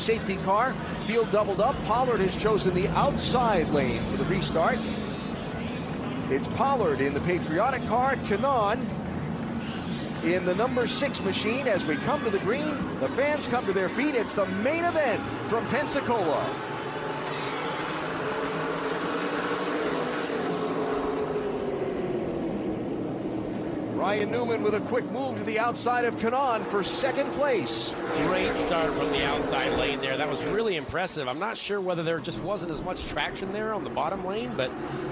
safety car. Field doubled up. Pollard has chosen the outside lane for the restart. It's Pollard in the Patriotic car, Kanaan in the number 6 machine. As we come to the green, the fans come to their feet. It's the main event from Pensacola. Ryan Newman with a quick move to the outside of Kanaan for second place. Great start from the outside lane there. That was really impressive. I'm not sure whether there just wasn't as much traction there on the bottom lane, but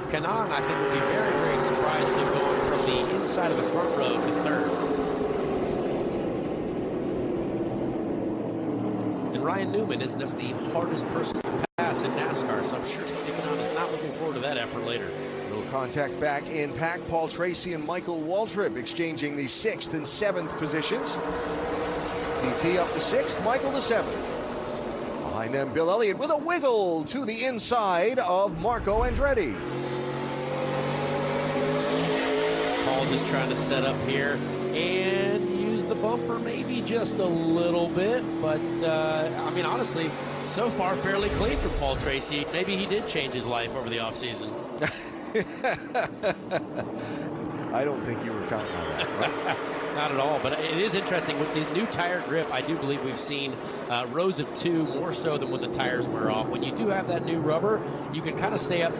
Kanaan, I think, would be very, very surprised to going from the inside of the front row to third. And Ryan Newman isn't the hardest person to pass in NASCAR, so I'm sure Tony Kanaan is not looking forward to that effort later. Contact back in pack. Paul Tracy and Michael Waltrip exchanging the 6th and 7th positions. PT up to 6th, Michael to 7th. Behind them, Bill Elliott with a wiggle to the inside of Marco Andretti. Paul just trying to set up here and use the bumper maybe just a little bit, but I mean, honestly, so far fairly clean for Paul Tracy. Maybe he did change his life over the offseason. I don't think you were counting on that, right? Not at all, but it is interesting. With the new tire grip, I do believe we've seen rows of 2 more so than when the tires wear off. When you do have that new rubber, you can kind of stay up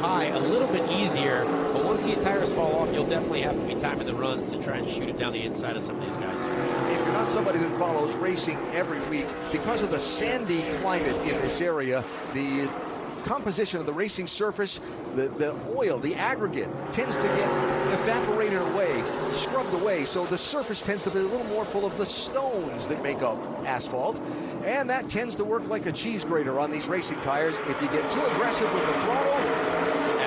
high a little bit easier, but once these tires fall off, you'll definitely have to be timing the runs to try and shoot it down the inside of some of these guys. If you're not somebody that follows racing every week, because of the sandy climate in this area, the composition of the racing surface, the oil, the aggregate tends to get evaporated away, scrubbed away, so the surface tends to be a little more full of the stones that make up asphalt, and that tends to work like a cheese grater on these racing tires. If you get too aggressive with the throttle,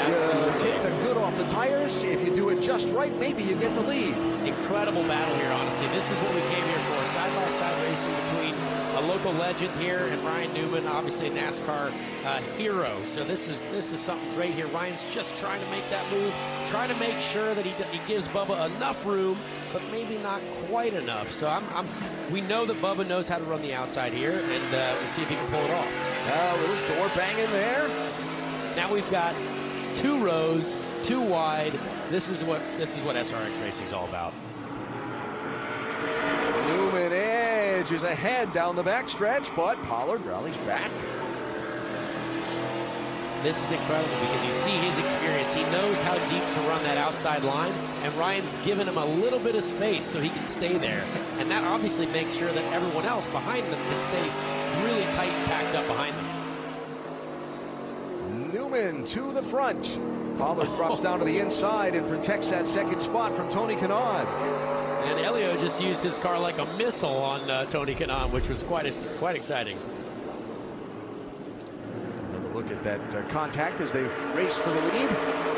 you take the good off the tires. If you do it just right, maybe you get the lead. Incredible battle here, honestly. This is what we came here for, side-by-side racing between a local legend here and Ryan Newman, obviously a NASCAR hero. So this is something great here. Ryan's just trying to make that move, trying to make sure that he gives Bubba enough room, but maybe not quite enough. So we know that Bubba knows how to run the outside here, and we'll see if he can pull it off. A little door banging there. Now we've got 2 rows, 2 wide. This is what SRX racing is all about. Newman edges ahead down the backstretch, but Pollard rallies back. This is incredible because you see his experience. He knows how deep to run that outside line, and Ryan's given him a little bit of space so he can stay there. And that obviously makes sure that everyone else behind them can stay really tight and packed up behind them. Newman to the front. Pollard drops down to the inside and protects that second spot from Tony Kanaan. And Elio just used his car like a missile on Tony Kanaan, which was quite exciting. Another look at that contact as they race for the lead.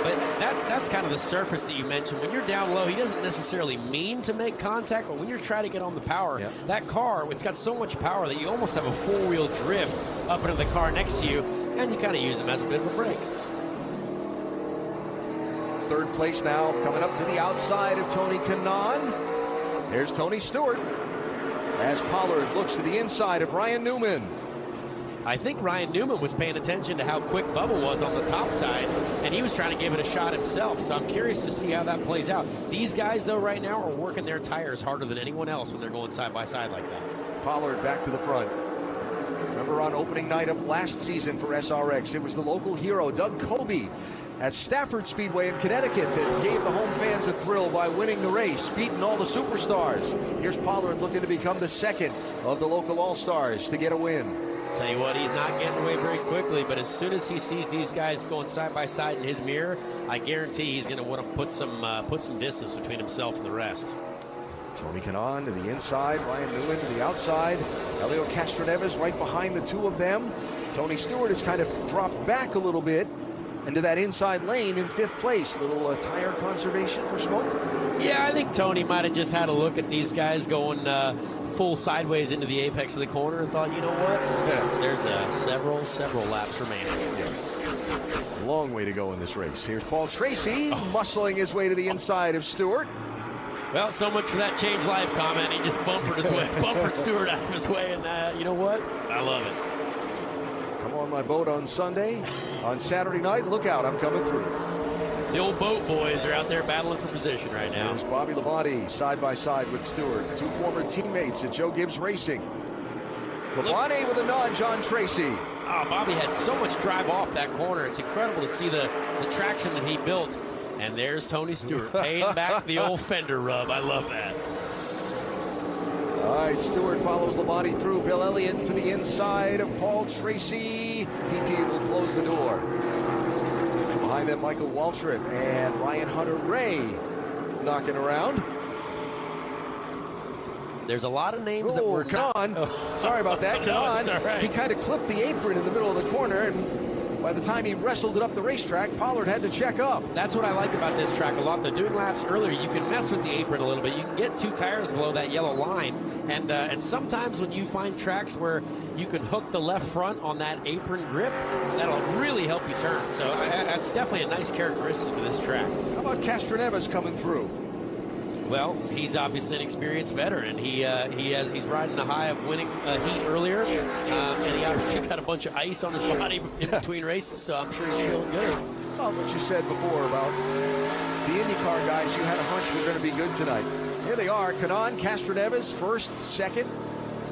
But that's kind of the surface that you mentioned. When you're down low, he doesn't necessarily mean to make contact, but when you're trying to get on the power, that car, it's got so much power that you almost have a 4-wheel drift up into the car next to you, and you kind of use him as a bit of a brake. Third place now, coming up to the outside of Tony Kanaan. There's Tony Stewart as Pollard looks to the inside of Ryan Newman. I think Ryan Newman was paying attention to how quick Bubba was on the top side, and he was trying to give it a shot himself. So I'm curious to see how that plays out. These guys, though, right now are working their tires harder than anyone else when they're going side by side like that. Pollard back to the front. Remember on opening night of last season for SRX, it was the local hero, Doug Colby, at Stafford Speedway in Connecticut that gave the home fans a thrill by winning the race, beating all the superstars. Here's Pollard looking to become the second of the local all-stars to get a win. Tell you what, he's not getting away very quickly, but as soon as he sees these guys going side by side in his mirror, I guarantee he's going to want to put some distance between himself and the rest. Tony Kanaan to the inside, Ryan Newman to the outside, Elio Castroneves right behind the 2 of them. Tony Stewart has kind of dropped back a little bit into that inside lane in 5th place. Little tire conservation for smoke. Yeah, I think Tony might have just had a look at these guys going full sideways into the apex of the corner and thought, you know what? There's several laps remaining. Yeah. Long way to go in this race. Here's Paul Tracy muscling his way to the inside of Stewart. Well, so much for that change life comment. He just bumpered his way, bumpered Stewart out of his way, and you know what? I love it. Come on my boat on Sunday. On Saturday night, look out, I'm coming through. The old boat boys are out there battling for position right now. There's Bobby Labonte side by side with Stewart. Two former teammates at Joe Gibbs Racing. Labonte with a nudge on Tracy. Oh, Bobby had so much drive off that corner. It's incredible to see the traction that he built. And there's Tony Stewart paying back the old fender rub. I love that. All right, Stewart follows Labonte through. Bill Elliott to the inside of Paul Tracy. PT will close the door. Behind them, Michael Waltrip and Ryan Hunter-Ray knocking around. There's a lot of names that were Kanon. Sorry about that. Kanon. No, right. He kind of clipped the apron in the middle of the corner, and by the time he wrestled it up the racetrack, Pollard had to check up. That's what I like about this track a lot. They're doing laps earlier. You can mess with the apron a little bit. You can get 2 tires below that yellow line. And sometimes when you find tracks where you can hook the left front on that apron grip, that'll really help you turn. So that's definitely a nice characteristic of this track. How about Castroneves coming through? Well, he's obviously an experienced veteran. He's riding the high of winning heat earlier, and he obviously got a bunch of ice on his body in between races, so I'm sure he's feeling good. Well, what you said before about the IndyCar guys, you had a hunch were going to be good tonight. Here they are, Kanon, Castroneves, first, second.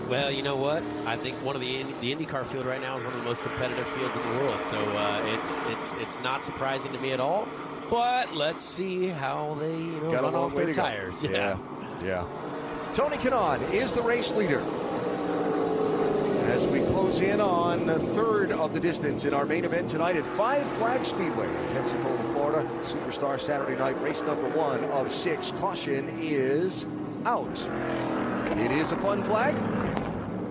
Well, you know what? I think one of the IndyCar field right now is one of the most competitive fields in the world, so it's not surprising to me at all. But let's see how they run off their tires. Yeah. Tony Kanon is the race leader. As we close in on the third of the distance in our main event tonight at Five Flag Speedway in Pensacola, Florida. Superstar Saturday night race number 1 of 6. Caution is out. It is a fun flag,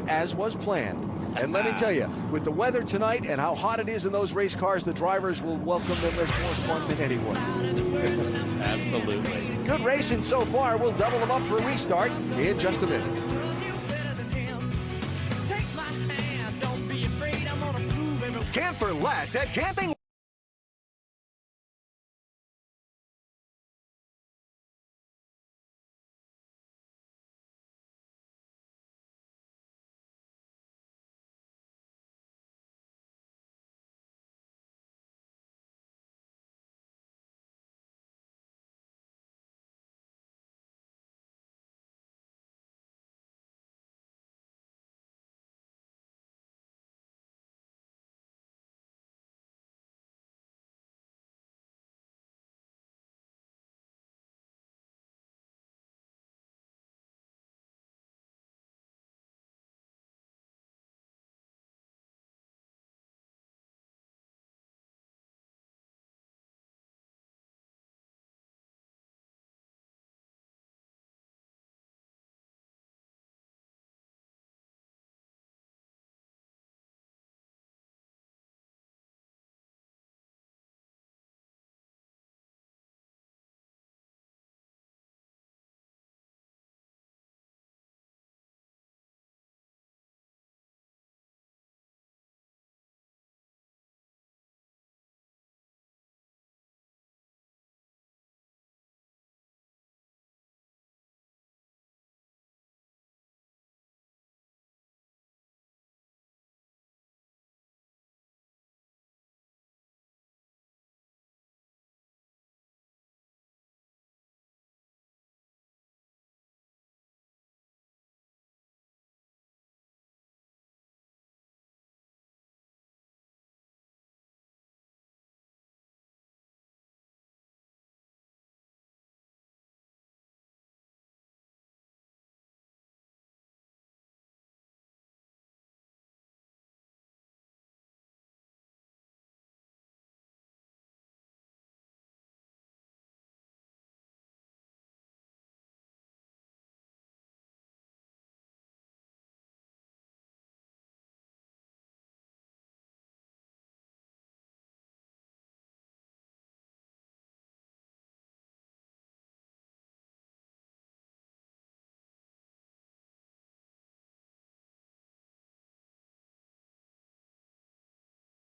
as was planned. And let me tell you, with the weather tonight and how hot it is in those race cars, the drivers will welcome them as more fun than anyone. Absolutely. Good racing so far. We'll double them up for a restart in just a minute. Camp for less at Camping.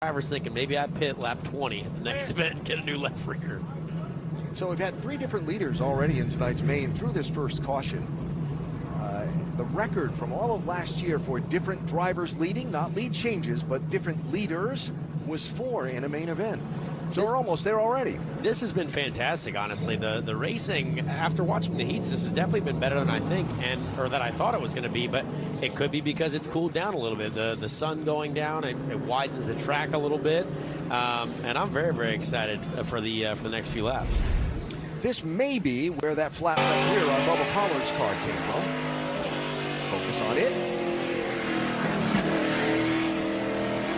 Drivers thinking maybe I pit lap 20 at the next event and get a new left rear. So we've had 3 different leaders already in tonight's main through this first caution. The record from all of last year for different drivers leading, not lead changes, but different leaders, was 4 in a main event. So we're almost there already. This has been fantastic, honestly. The racing, after watching the heats, this has definitely been better than I think, or that I thought it was going to be, but it could be because it's cooled down a little bit. The sun going down, it widens the track a little bit, and I'm very, very excited for the next few laps. This may be where that flat left rear on Bubba Pollard's car came from. Focus on it.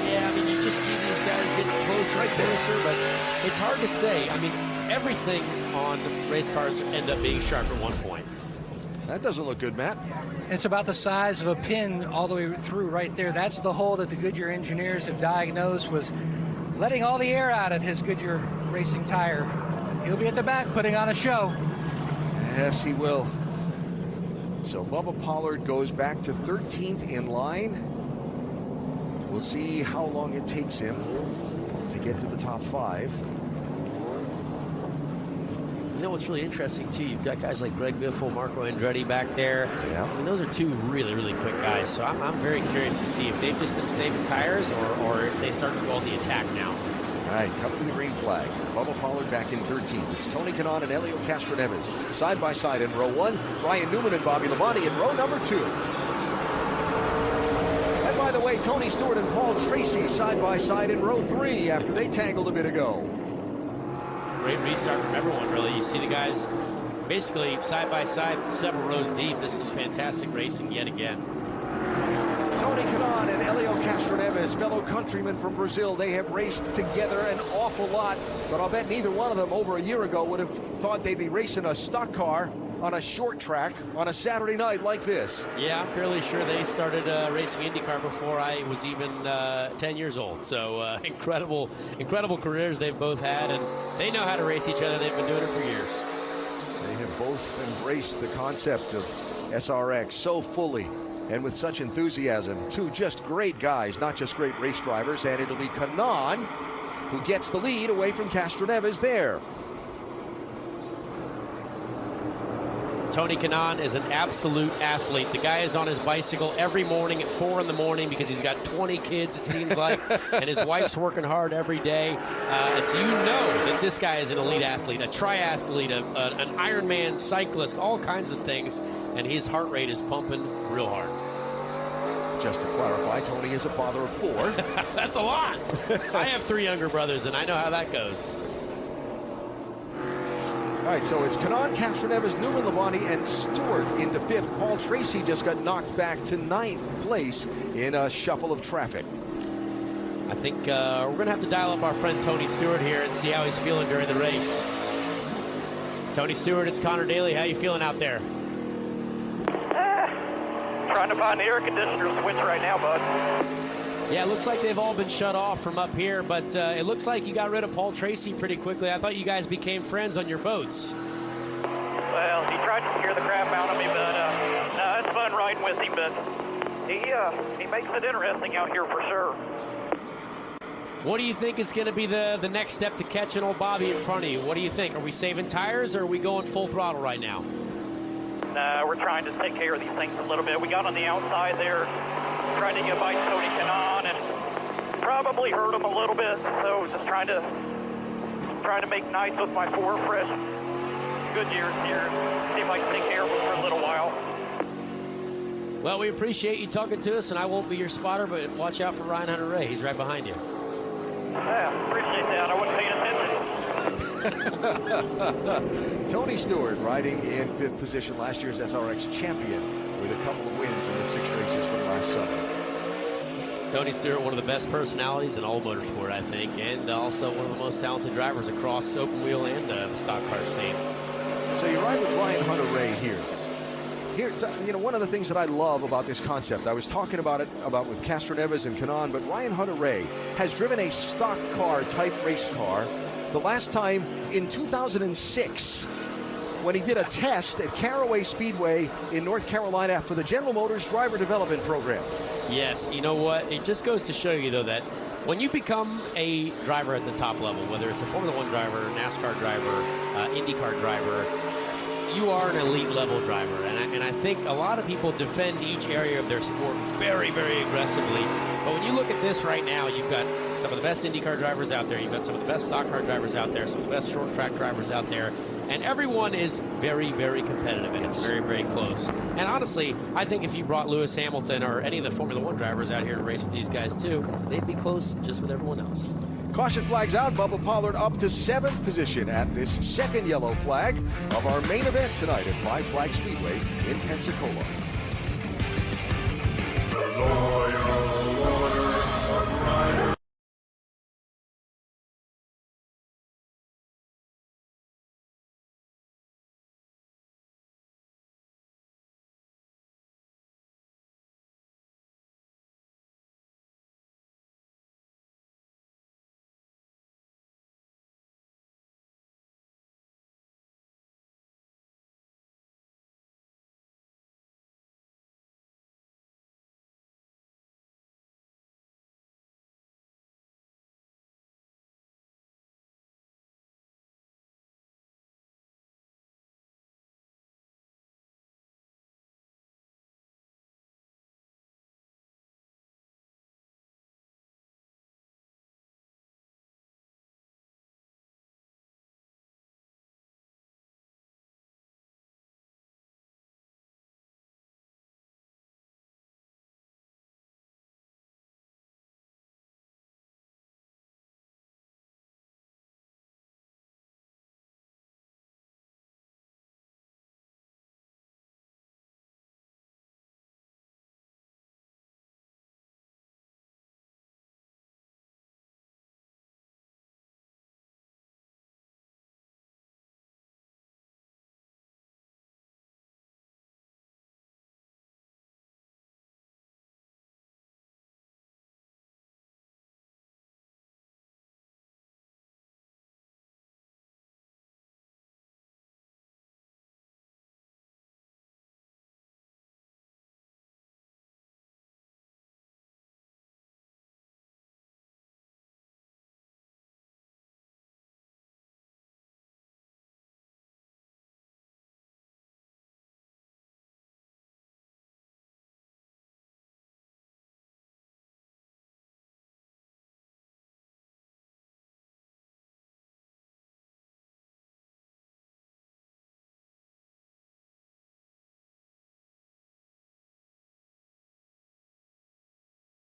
Yeah, I mean, you just see these guys getting closer and closer, but it's hard to say. I mean, everything on race cars end up being sharp at one point. That doesn't look good, Matt. It's about the size of a pin all the way through right there. That's the hole that the Goodyear engineers have diagnosed was letting all the air out of his Goodyear racing tire. He'll be at the back putting on a show. Yes, he will. So Bubba Pollard goes back to 13th in line. We'll see how long it takes him to get to the top 5. You know what's really interesting, too? You've got guys like Greg Biffle, Marco Andretti back there. Yeah. I mean, those are 2 really, really quick guys. So I'm very curious to see if they've just been saving tires or if they start to go on the attack now. All right, coming to the green flag. Bubba Pollard back in 13th. It's Tony Kanaan and Helio Castroneves. Side by side in row 1. Ryan Newman and Bobby Labonte in row number 2. And by the way, Tony Stewart and Paul Tracy side by side in row 3 after they tangled a bit ago. Great restart from everyone, really. You see the guys basically side by side, several rows deep. This is fantastic racing yet again. Tony Kanaan and Helio Castroneves, fellow countrymen from Brazil, they have raced together an awful lot, but I'll bet neither one of them over a year ago would have thought they'd be racing a stock car on a short track on a Saturday night like this. Yeah, I'm fairly sure they started racing IndyCar before I was even 10 years old. So incredible careers they've both had, and they know how to race each other. They've been doing it for years. They have both embraced the concept of SRX so fully and with such enthusiasm. 2 just great guys, not just great race drivers, and it'll be Kanaan who gets the lead away from Castroneves there. Tony Kanaan is an absolute athlete. The guy is on his bicycle every morning at 4 in the morning because he's got 20 kids, it seems like, and his wife's working hard every day. And so you know that this guy is an elite athlete, a triathlete, an Ironman cyclist, all kinds of things, and his heart rate is pumping real hard. Just to clarify, Tony is a father of 4. That's a lot. I have 3 younger brothers, and I know how that goes. All right, so it's Kanaan, Castroneves, Newman, Labonte, and Stewart into 5th. Paul Tracy just got knocked back to 9th place in a shuffle of traffic. I think we're going to have to dial up our friend Tony Stewart here and see how he's feeling during the race. Tony Stewart, it's Connor Daly. How you feeling out there? Trying to find the air conditioner switch right now, bud. Yeah, it looks like they've all been shut off from up here, but it looks like you got rid of Paul Tracy pretty quickly. I thought you guys became friends on your boats. Well, he tried to scare the crap out of me, but no, it's fun riding with him, but he makes it interesting out here for sure. What do you think is going to be the next step to catching old Bobby in front of you? What do you think? Are we saving tires, or are we going full throttle right now? No, we're trying to take care of these things a little bit. We got on the outside there, trying to get by Tony Kanaan, and probably hurt him a little bit. So just trying to make nice with my 4 fresh Goodyears here. See if I can take care of him for a little while. Well, we appreciate you talking to us, and I won't be your spotter, but watch out for Ryan Hunter-Ray. He's right behind you. Yeah, appreciate that. I wasn't paying attention. Tony Stewart riding in 5th position, last year's SRX champion, with a couple of wins in the 6 races from last summer. Tony Stewart, one of the best personalities in all motorsport, I think, and also one of the most talented drivers across open wheel and the stock car scene. So you ride with Ryan Hunter-Ray here. Here, you know, one of the things that I love about this concept, I was talking about it with Castroneves and Kanaan, but Ryan Hunter-Ray has driven a stock car type race car the last time in 2006 when he did a test at Caraway Speedway in North Carolina for the General Motors Driver Development Program. Yes, you know what? It just goes to show you, though, that When you become a driver at the top level, whether it's a Formula One driver, NASCAR driver, IndyCar driver, you are an elite level driver. And I think a lot of people defend each area of their sport very, very aggressively. But when you look at this right now, you've got some of the best IndyCar drivers out there. You've got some of the best stock car drivers out there, some of the best short track drivers out there. And everyone is very, very competitive, and it's very, very close. And honestly, I think if you brought Lewis Hamilton or any of the Formula One drivers out here to race with these guys too, they'd be close just with everyone else. Caution flags out. Bubba Pollard up to 7th position at this second yellow flag of our main event tonight at Five Flag Speedway in Pensacola.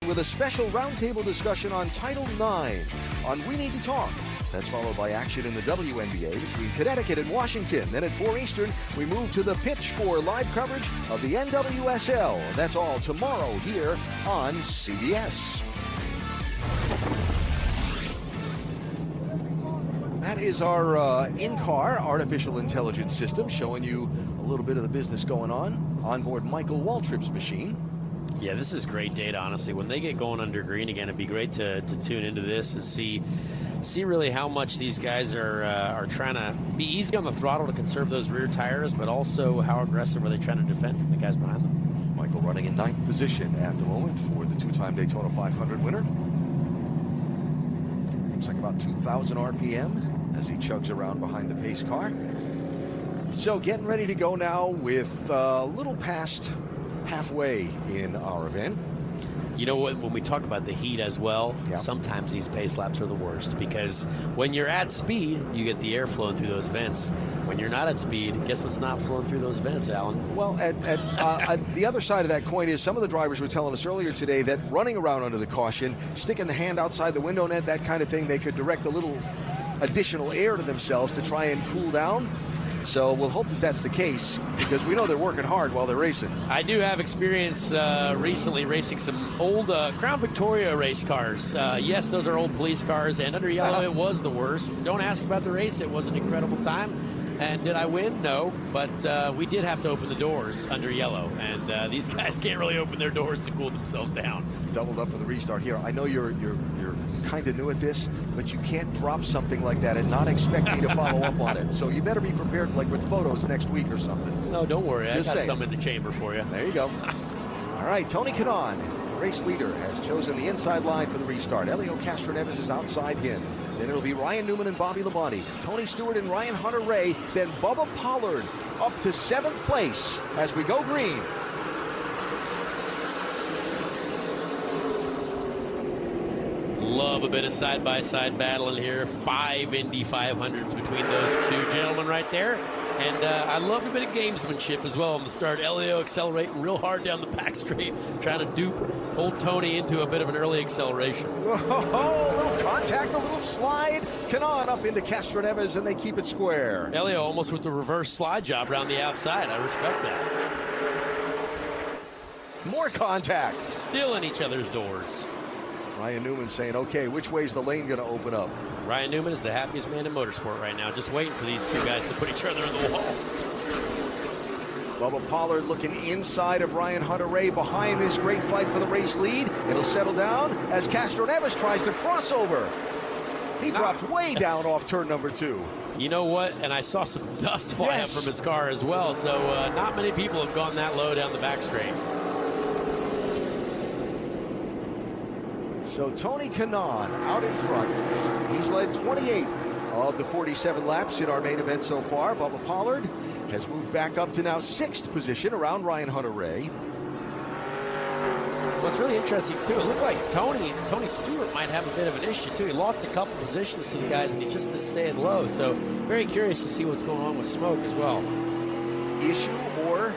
With a special roundtable discussion on Title IX on We Need to Talk. That's followed by action in the WNBA between Connecticut and Washington. Then at 4 Eastern, we move to the pitch for live coverage of the NWSL. That's all tomorrow here on CBS. That is our in-car artificial intelligence system showing you a little bit of the business going on board Michael Waltrip's machine. Yeah, this is great data, honestly. When they get going under green again, it'd be great to tune into this and see really how much these guys are trying to be easy on the throttle to conserve those rear tires, but also how aggressive are they trying to defend from the guys behind them. Michael running in 9th position at the moment for the two-time Daytona 500 winner. Looks like about 2,000 RPM as he chugs around behind the pace car. So getting ready to go now with a little past halfway in our event. You know what, when we talk about the heat as well, yeah, sometimes these pace laps are the worst because when you're at speed, you get the air flowing through those vents. When you're not at speed, guess what's not flowing through those vents, Alan? Well, at the other side of that coin is some of the drivers were telling us earlier today that running around under the caution, sticking the hand outside the window net, that kind of thing, they could direct a little additional air to themselves to try and cool down. So we'll hope that that's the case because we know they're working hard while they're racing. I do have experience recently racing some old Crown Victoria race cars. Yes, those are old police cars, and under yellow it was the worst. Don't ask about the race. It was an incredible time. And did I win? No, but we did have to open the doors under yellow, and these guys can't really open their doors to cool themselves down. Doubled up for the restart here. I know you're kind of new at this, but you can't drop something like that and not expect me to follow up on it. So you better be prepared, like with photos next week or something. No, don't worry. Just I got saying. some in the chamber for you. There you go. All right, Tony Kanaan Race leader has chosen the inside line for the restart. Elio Castroneves is outside him. Then it'll be Ryan Newman and Bobby Labonte, Tony Stewart and Ryan Hunter-Reay, then Bubba Pollard up to 7th place as we go green. Love a bit of side-by-side battle in here. 5 Indy 500s between those two gentlemen right there. And I love a bit of gamesmanship as well on the start. Elio accelerating real hard down the back straight, trying to dupe old Tony into a bit of an early acceleration. Whoa, a little contact, a little slide. Kanon up into Castroneves, and they keep it square. Elio almost with the reverse slide job around the outside. I respect that. More contact. Still in each other's doors. Ryan Newman saying, okay, which way's the lane going to open up? Ryan Newman is the happiest man in motorsport right now, just waiting for these two guys to put each other in the wall. Bubba Pollard looking inside of Ryan Hunter-Reay behind this great fight for the race lead. It'll settle down as Castroneves tries to cross over. He dropped way down off turn number 2. You know what? And I saw some dust fly up from his car as well, so not many people have gone that low down the back straight. So Tony Kanaan out in front. He's led 28 of the 47 laps in our main event so far. Bubba Pollard has moved back up to now 6th position around Ryan Hunter-Reay. What's really interesting, too, it looked like Tony Stewart might have a bit of an issue, too. He lost a couple positions to the guys, and he's just been staying low. So very curious to see what's going on with Smoke as well. Issue or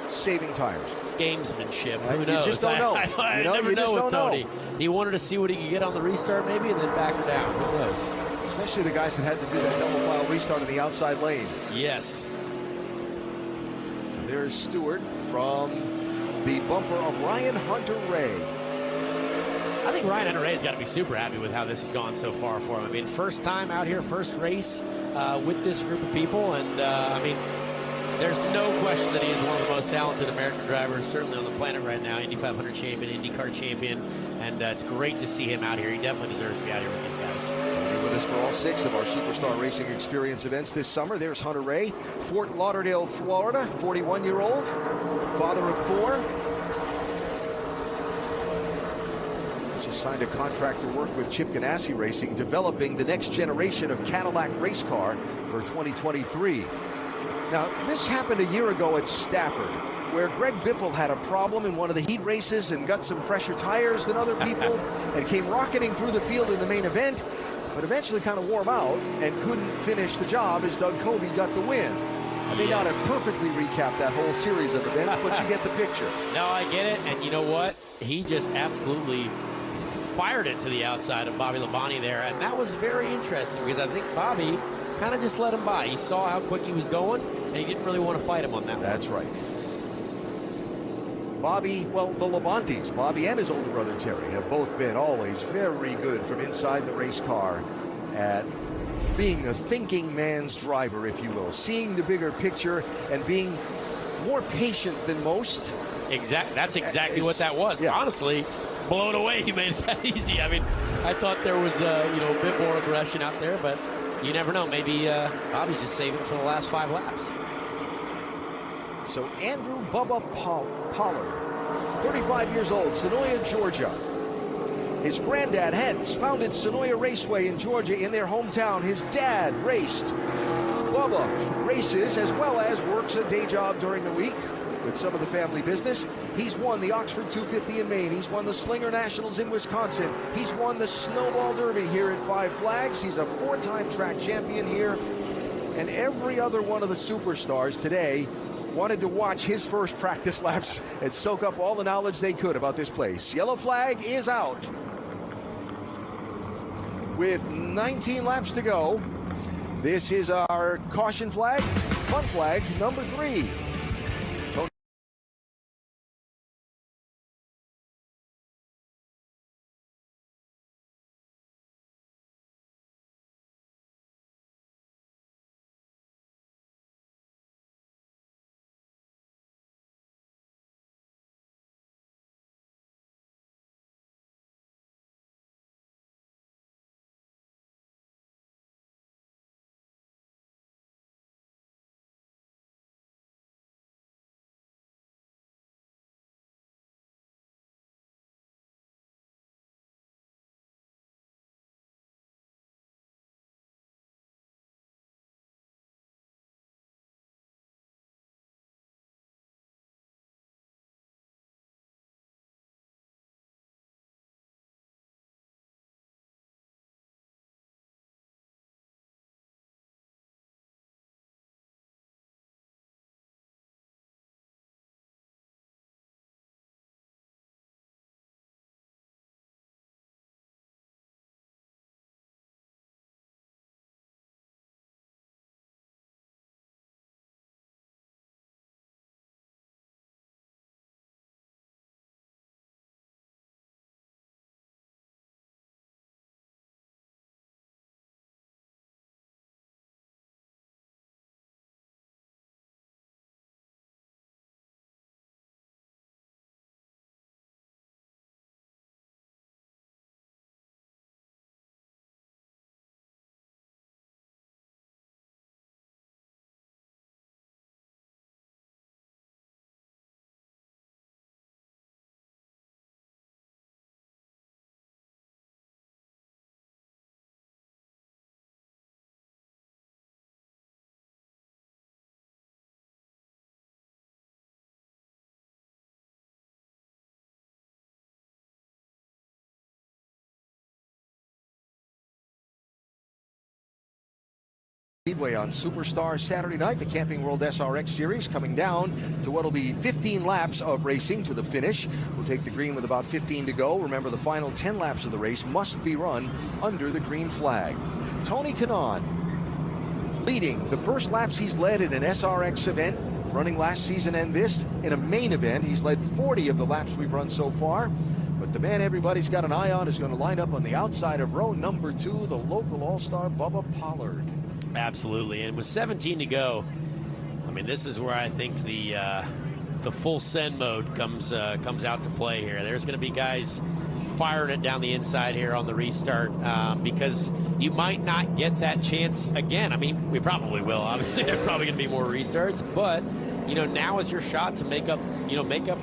saving tires? Gamesmanship. Who knows? You just don't know. I never know with Tony. He wanted to see what he could get on the restart maybe and then back her down. Who knows? Especially the guys that had to do that double file restart in the outside lane. Yes. So there's Stewart from the bumper of Ryan Hunter-Reay. I think Ryan Hunter-Reay's got to be super happy with how this has gone so far for him. I mean, first time out here, first race with this group of people, and I mean, there's no question that he is one of the most talented American drivers, certainly on the planet right now. Indy 500 champion, IndyCar champion, and it's great to see him out here. He definitely deserves to be out here with these guys. He'll be with us for all 6 of our Superstar Racing Experience events this summer. There's Hunter-Reay, Fort Lauderdale, Florida, 41-year-old, father of 4. Just signed a contract to work with Chip Ganassi Racing, developing the next generation of Cadillac race car for 2023. Now, this happened a year ago at Stafford, where Greg Biffle had a problem in one of the heat races and got some fresher tires than other people and came rocketing through the field in the main event, but eventually kind of wore him out and couldn't finish the job as Doug Coby got the win. I may not have perfectly recapped that whole series of events, but you get the picture. No, I get it, and you know what? He just absolutely fired it to the outside of Bobby Labonte there, and that was very interesting because I think Bobby kind of just let him by. He saw how quick he was going, and he didn't really want to fight him on that one. That's right. Bobby, well, the Labontes, Bobby and his older brother Terry, have both been always very good from inside the race car at being a thinking man's driver, if you will, seeing the bigger picture and being more patient than most. That's exactly what that was. Yeah. Honestly, blown away he made it that easy. I mean, I thought there was a bit more aggression out there, but you never know. Maybe Bobby's just saving for the last 5 laps. So Andrew Bubba Pollard, 35 years old, Sonoya, Georgia. His granddad had founded Sonoya Raceway in Georgia in their hometown. His dad raced. Bubba races as well as works a day job during the week with some of the family business. He's won the Oxford 250 in Maine. He's won the Slinger Nationals in Wisconsin. He's won the Snowball Derby here at Five Flags. He's a 4-time track champion here. And every other one of the superstars today wanted to watch his first practice laps and soak up all the knowledge they could about this place. Yellow flag is out. With 19 laps to go, this is our caution flag, fun flag number 3. Speedway on Superstar Saturday night, the Camping World SRX Series coming down to what will be 15 laps of racing to the finish. We'll take the green with about 15 to go. Remember, the final 10 laps of the race must be run under the green flag. Tony Kanaan leading the first laps he's led in an SRX event, running last season and this in a main event. He's led 40 of the laps we've run so far. But the man everybody's got an eye on is going to line up on the outside of row number 2, the local all-star Bubba Pollard. Absolutely, and with 17 to go, I mean, this is where I think the full send mode comes out to play here. There's going to be guys firing it down the inside here on the restart because you might not get that chance again. I mean, we probably will. Obviously, there's probably going to be more restarts, but you know, now is your shot to make up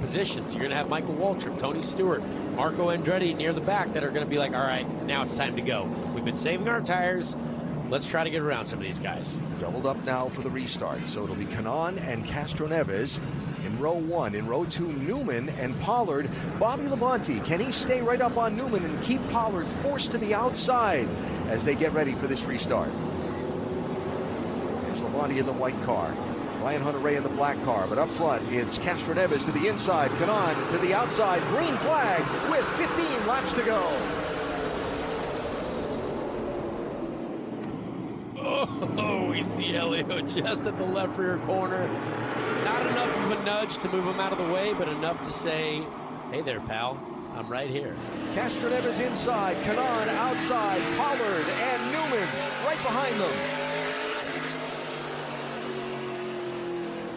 positions. You're going to have Michael Waltrip, Tony Stewart, Marco Andretti near the back that are going to be like, all right, now it's time to go. We've been saving our tires. Let's try to get around some of these guys. Doubled up now for the restart. So it'll be Kanaan and Castroneves in row 1. In row 2, Newman and Pollard. Bobby Labonte, can he stay right up on Newman and keep Pollard forced to the outside as they get ready for this restart? There's Labonte in the white car. Ryan Hunter-Reay in the black car. But up front, it's Castroneves to the inside. Kanaan to the outside. Green flag with 15 laps to go. Oh, we see Elio just at the left rear corner. Not enough of a nudge to move him out of the way, but enough to say, hey there, pal, I'm right here. Castroneves inside, Kanaan outside, Pollard and Newman right behind them.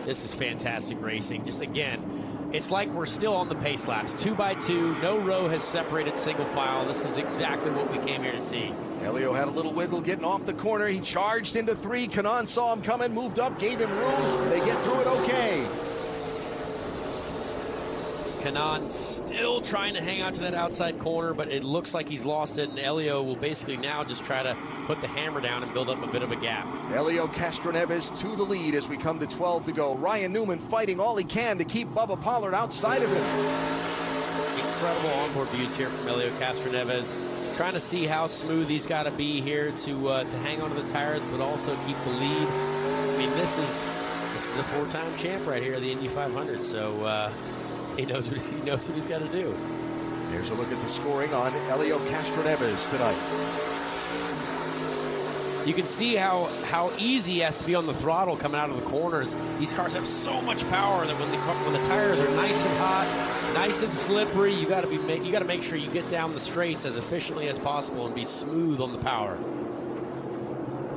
This is fantastic racing. Just again, it's like we're still on the pace laps. 2 by 2, no row has separated single file. This is exactly what we came here to see. Elio had a little wiggle getting off the corner. He charged into 3. Kanaan saw him coming, moved up, gave him room. They get through it okay. Kanaan still trying to hang out to that outside corner, but it looks like he's lost it, and Elio will basically now just try to put the hammer down and build up a bit of a gap. Elio Castroneves to the lead as we come to 12 to go. Ryan Newman fighting all he can to keep Bubba Pollard outside of him. Incredible onboard views here from Elio Castroneves. Trying to see how smooth he's got to be here to hang onto the tires, but also keep the lead. I mean, this is a 4-time champ right here at the Indy 500, so he knows what he's got to do. Here's a look at the scoring on Elio Castroneves tonight. You can see how easy he has to be on the throttle coming out of the corners. These cars have so much power that when the tires are nice and hot, nice and slippery, you got to make sure you get down the straights as efficiently as possible and be smooth on the power.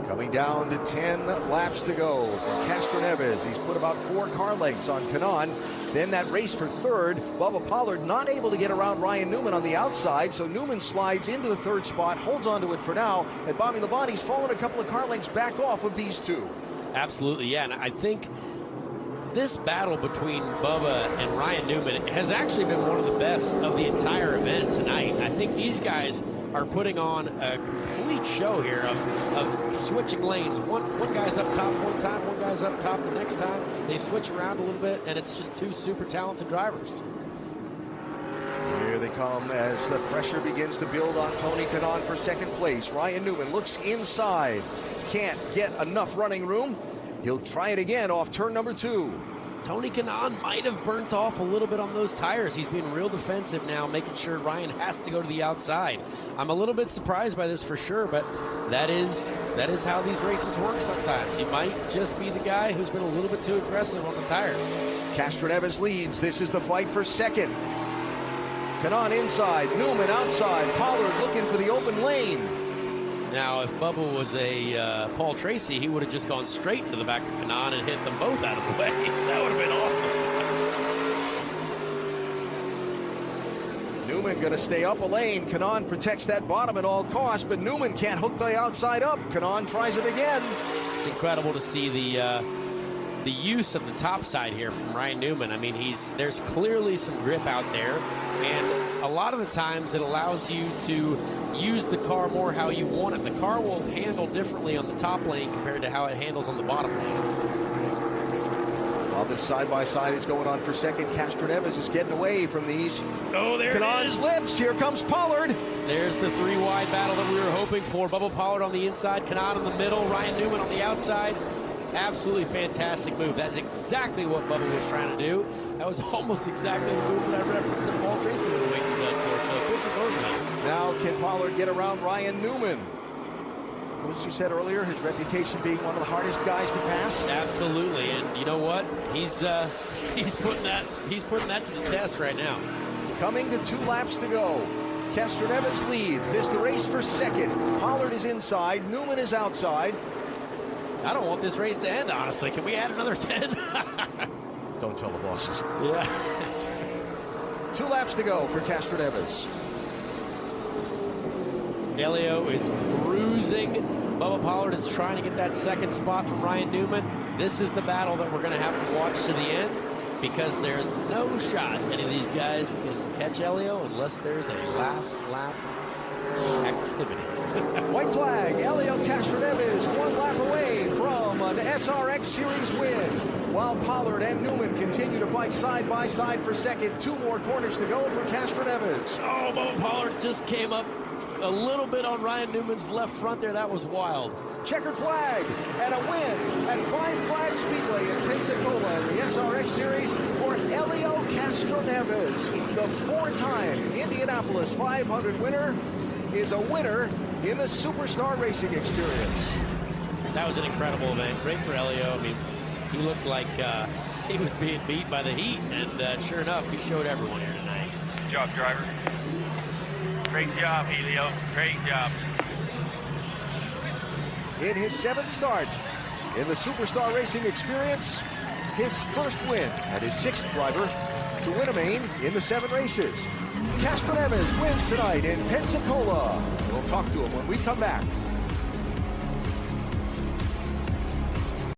Coming down to 10 laps to go for Castroneves. He's put about 4 car lengths on Kanaan. Then that race for third, Bubba Pollard not able to get around Ryan Newman on the outside, so Newman slides into the third spot, holds onto it for now, and Bobby Labonte's fallen a couple of car lengths back off of these two. Absolutely, yeah, and I think this battle between Bubba and Ryan Newman has actually been one of the best of the entire event tonight. I think these guys are putting on a complete show here of switching lanes. One guy's up top one time, one guy's up top the next time. They switch around a little bit, and it's just 2 super talented drivers. Here they come as the pressure begins to build on Tony Kanaan for second place. Ryan Newman looks inside. Can't get enough running room. He'll try it again off turn number 2. Tony Kanaan might have burnt off a little bit on those tires. He's being real defensive now, making sure Ryan has to go to the outside. I'm a little bit surprised by this for sure, but that is how these races work sometimes. You might just be the guy who's been a little bit too aggressive on the tires. Castroneves leads. This is the fight for second. Kanaan inside, Newman outside, Pollard looking for the open lane. Now, if Bubba was a Paul Tracy, he would have just gone straight into the back of Kanaan and hit them both out of the way. That would have been awesome. Newman going to stay up a lane. Kanaan protects that bottom at all costs, but Newman can't hook the outside up. Kanaan tries it again. It's incredible to see the use of the top side here from Ryan Newman. I mean, there's clearly some grip out there, and a lot of the times it allows you to use the car more how you want it. The car will handle differently on the top lane compared to how it handles on the bottom lane. While this side-by-side is going on for second, Castroneves is getting away from these. Oh, there Canon it is. slips. Here comes Pollard. There's the three-wide battle that we were hoping for. Bubba Pollard on the inside, Canon in the middle, Ryan Newman on the outside. Absolutely fantastic move. That's exactly what Bubba was trying to do. That was almost exactly the move that I referenced that Paul Tracy was waiting for. So good for both of them. Now can Pollard get around Ryan Newman? As you said earlier, his reputation being one of the hardest guys to pass. Absolutely, and you know what? He's putting that to the test right now. Coming to 2 laps to go. Castroneves leads. This the race for second. Pollard is inside. Newman is outside. I don't want this race to end, honestly. Can we add another 10? Don't tell the bosses. Yeah. 2 laps to go for Castroneves. Elio is cruising. Bubba Pollard is trying to get that second spot from Ryan Newman. This is the battle that we're going to have to watch to the end, because there's no shot any of these guys can catch Elio unless there's a last lap activity. White flag. Elio Castroneves 1 lap away from an SRX Series win, while Pollard and Newman continue to fight side by side for second. 2 more corners to go for Castroneves. Oh, Bubba Pollard just came up a little bit on Ryan Newman's left front there. That was wild. Checkered flag and a win at Five Flag Speedway in Pensacola in the SRX Series for Elio Castroneves. The 4-time Indianapolis 500 winner is a winner in the Superstar Racing Experience. That was an incredible event. Great for Elio. I mean, he looked like he was being beat by the heat, and sure enough, he showed everyone here tonight. Good job, driver. Great job, Elio. Great job. In his 7th start in the Superstar Racing Experience, his first win and his 6th driver to win a main in the 7 races. Castroneves wins tonight in Pensacola. We'll talk to him when we come back.